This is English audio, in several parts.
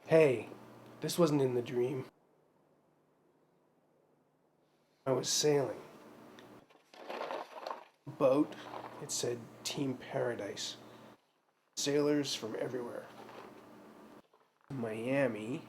Hey, this wasn't in the dream. I was sailing. Boat, it said Team Paradise. Sailors from everywhere. Miami.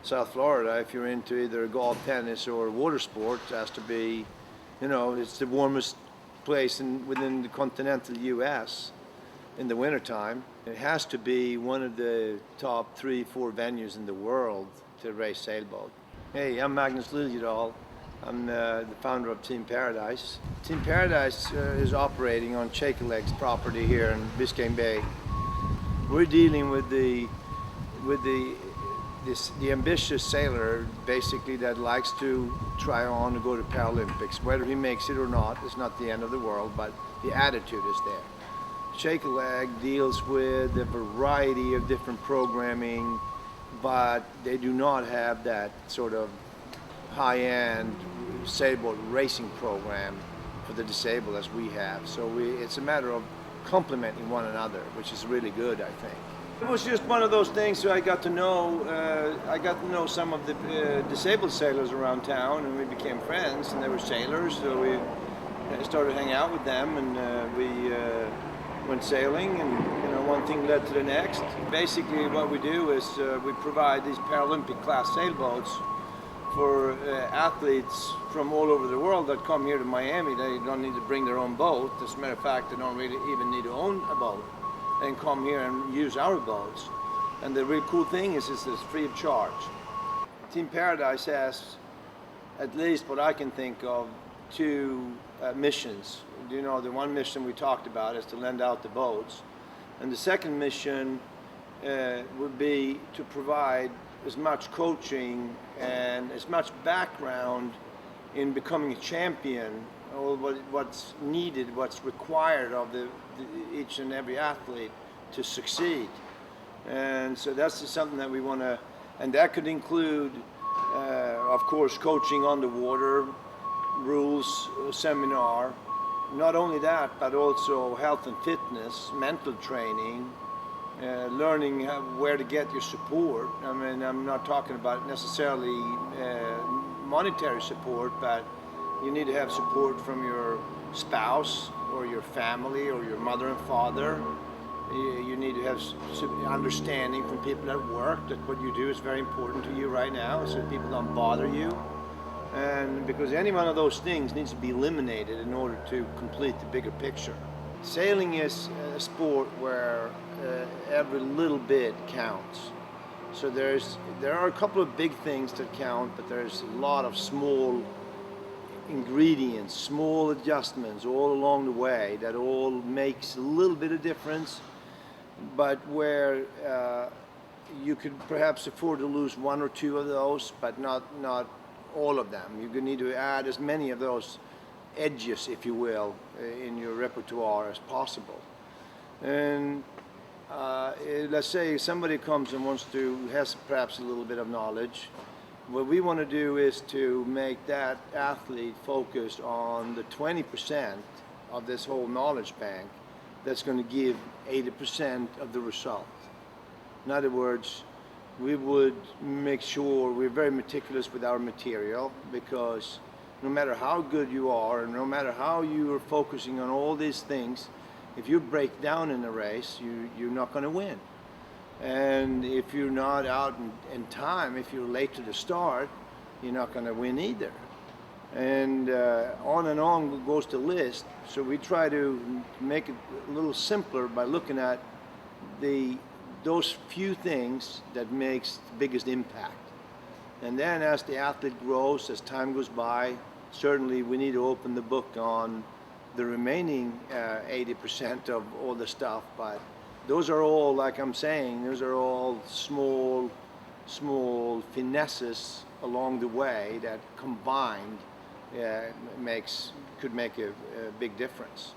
South Florida, if you're into either golf, tennis, or water sports, has to be, it's the warmest place within the continental U.S. in the wintertime. It has to be one of the top 3-4 venues in the world to race sailboat. Hey, I'm Magnus Liljedahl. I'm the founder of Team Paradise. Team Paradise is operating on Shakerleg's property here in Biscayne Bay. We're dealing with the ambitious sailor, basically, that likes to try on to go to Paralympics. Whether he makes it or not is not the end of the world, but the attitude is there. Shakerleg deals with a variety of different programming, but they do not have that sort of high-end sailboat racing program for the disabled as we have. So it's a matter of complementing one another, which is really good, I think. It was just one of those things where I got to know some of the disabled sailors around town, and we became friends, and they were sailors, so we started hanging out with them, and we went sailing, and one thing led to the next. Basically what we do is we provide these Paralympic class sailboats for athletes from all over the world that come here to Miami. They don't need to bring their own boat. As a matter of fact, they don't really even need to own a boat. And come here and use our boats. And the really cool thing is it's free of charge. Team Paradise has, at least what I can think of, two missions. The one mission we talked about is to lend out the boats. And the second mission would be to provide as much coaching and as much background in becoming a champion, or what's needed, what's required of each and every athlete to succeed. And so that's something that we want to, and that could include, of course, coaching on the water, rules seminar. Not only that, but also health and fitness, mental training, learning where to get your support. I mean, I'm not talking about necessarily monetary support, but you need to have support from your spouse or your family or your mother and father. You need to have some understanding from people at work that what you do is very important to you right now, so people don't bother you. And because any one of those things needs to be eliminated in order to complete the bigger picture. Sailing is a sport where every little bit counts. So there are a couple of big things that count, but there's a lot of small ingredients, small adjustments all along the way that all makes a little bit of difference, but where you could perhaps afford to lose one or two of those, but not all of them. You need to add as many of those edges, if you will, in your repertoire as possible. And let's say somebody comes and has perhaps a little bit of knowledge. What we want to do is to make that athlete focus on the 20% of this whole knowledge bank that's going to give 80% of the result. In other words, we would make sure we're very meticulous with our material, because no matter how good you are and no matter how you are focusing on all these things, if you break down in a race, you're not going to win. And if you're not out in time, if you're late to the start, you're not going to win either. And on goes the list. So we try to make it a little simpler by looking at those few things that makes the biggest impact. And then as the athlete grows, as time goes by, certainly we need to open the book on the remaining 80% of all the stuff. But those are all, like I'm saying, those are all small finesses along the way that combined could make a big difference.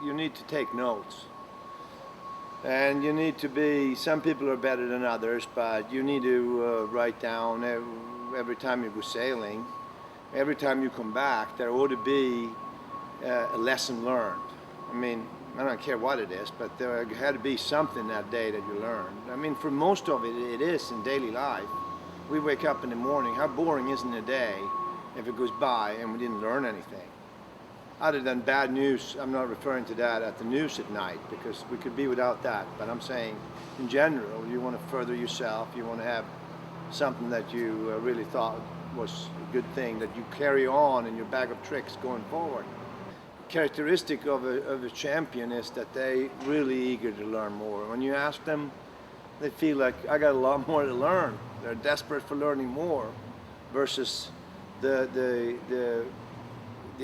You need to take notes. And you need to be, some people are better than others, but you need to write down every time you go sailing, every time you come back, there ought to be a lesson learned. I mean, I don't care what it is, but there had to be something that day that you learned. I mean, for most of it, it is in daily life. We wake up in the morning, how boring isn't a day if it goes by and we didn't learn anything? Other than bad news, I'm not referring to that at the news at night, because we could be without that. But I'm saying, in general, you want to further yourself, you want to have something that you really thought was a good thing that you carry on in your bag of tricks going forward. Characteristic of a champion is that they really eager to learn more. When you ask them, they feel like, I got a lot more to learn. They're desperate for learning more, versus the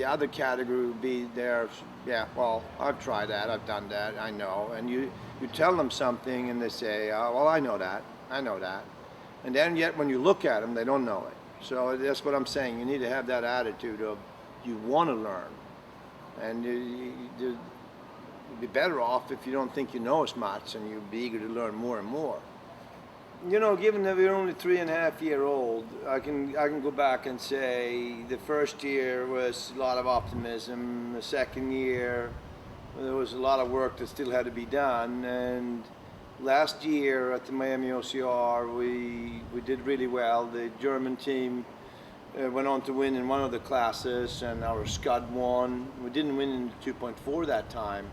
other category would be there, yeah, well, I've tried that, I've done that, I know. And you tell them something and they say, oh, well, I know that. And then yet when you look at them, they don't know it. So that's what I'm saying. You need to have that attitude of you want to learn. And you'd be better off if you don't think you know as much and you'd be eager to learn more and more. You know, given that we're only 3.5 years old, I can go back and say the first year was a lot of optimism. The second year, there was a lot of work that still had to be done. And last year at the Miami OCR, we did really well. The German team went on to win in one of the classes, and our Scud won. We didn't win in the 2.4 that time.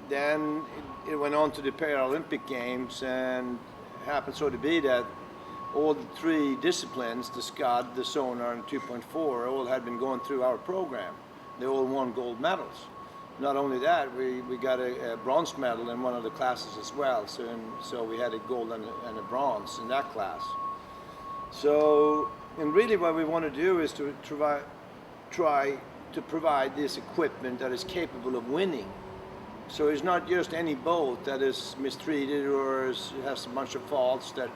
Then it went on to the Paralympic Games, and it happened so to be that all the three disciplines, the Scud, the Sonar, and 2.4, all had been going through our program. They all won gold medals. Not only that, we got a bronze medal in one of the classes as well. So we had a gold and a bronze in that class. So, and really what we want to do is to try to provide this equipment that is capable of winning. So it's not just any boat that is mistreated or has a bunch of faults that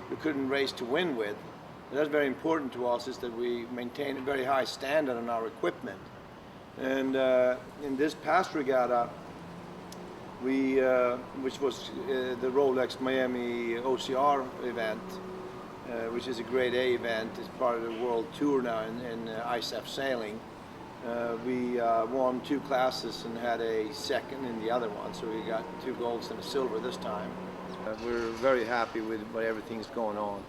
we couldn't race to win with. And that's very important to us, is that we maintain a very high standard on our equipment. And in this past regatta, which was the Rolex Miami OCR event, which is a grade A event, it's part of the world tour now in ISAF sailing. We won 2 classes and had a second in the other one, so we got 2 golds and a silver this time. We're very happy with what everything's going on.